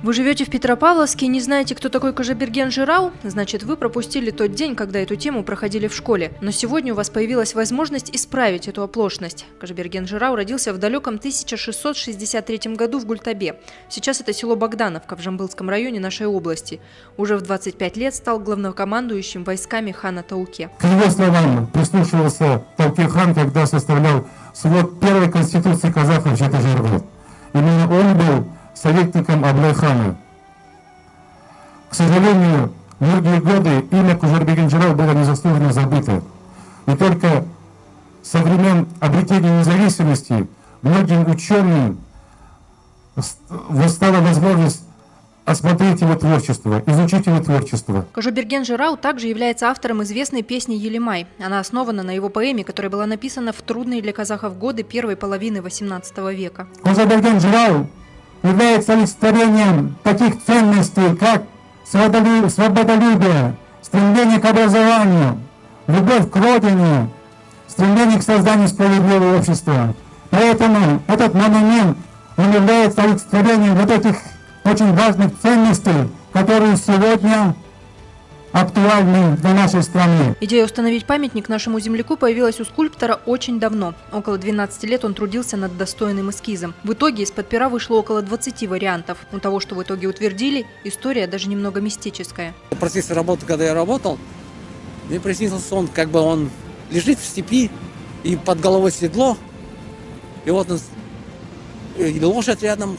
Вы живете в Петропавловске и не знаете, кто такой Кожаберген Жирау? Значит, вы пропустили тот день, когда эту тему проходили в школе. Но сегодня у вас появилась возможность исправить эту оплошность. Кожаберген Жирау родился в далеком 1663 году в Гультабе. Сейчас это село Богдановка в Жамбылском районе нашей области. Уже в 25 лет стал главнокомандующим войсками хана Тауке. К его словам прислушивался Тауке хан, когда составлял свод первой конституции казахов Жетыжаргы. Именно он был советником Аблай-хана. К сожалению, многие годы имя Кожаберген Жирау было незаслуженно забыто. И только со времен обретения независимости многим ученым стала возможность осмотреть его творчество, изучить его творчество. Кожаберген Жирау также является автором известной песни «Елимай». Она основана на его поэме, которая была написана в трудные для казахов годы первой половины XVIII века. Кожаберген Жирау является олицетворением таких ценностей, как свободолюбие, стремление к образованию, любовь к родине, стремление к созданию справедливого общества. Поэтому этот монумент, он является олицетворением вот этих очень важных ценностей, которые сегодня актуальны для нашей страны. Идея установить памятник нашему земляку появилась у скульптора очень давно. Около 12 лет он трудился над достойным эскизом. В итоге из-под пера вышло около 20 вариантов. У того, что в итоге утвердили, история даже немного мистическая. В процессе работы, когда я работал, мне приснился сон, как бы он лежит в степи, и под головой седло, и вот он, и лошадь рядом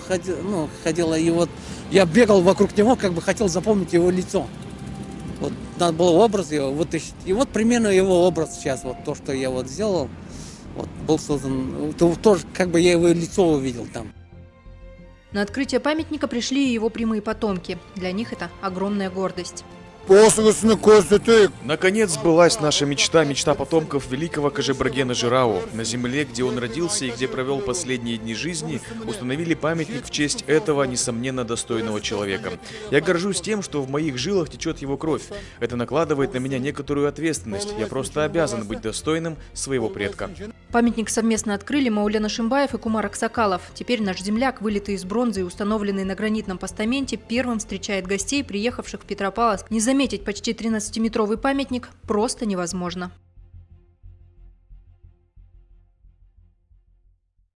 ходила, и вот я бегал вокруг него, как бы хотел запомнить его лицо. Вот надо было образ его вытащить. И вот примерно его образ сейчас, вот то, что я вот сделал, вот был создан, тоже как бы я его лицо увидел там. На открытие памятника пришли и его прямые потомки. Для них это огромная гордость. Наконец сбылась наша мечта потомков великого Кожабергена Жирау. На земле, где он родился и где провел последние дни жизни, установили памятник в честь этого, несомненно, достойного человека. Я горжусь тем, что в моих жилах течет его кровь. Это накладывает на меня некоторую ответственность. Я просто обязан быть достойным своего предка. Памятник совместно открыли Маулен Ашимбаев и Кумар Аксакалов. Теперь наш земляк, вылитый из бронзы и установленный на гранитном постаменте, первым встречает гостей, приехавших в Петропавловск. Не заметить почти 13-метровый памятник просто невозможно.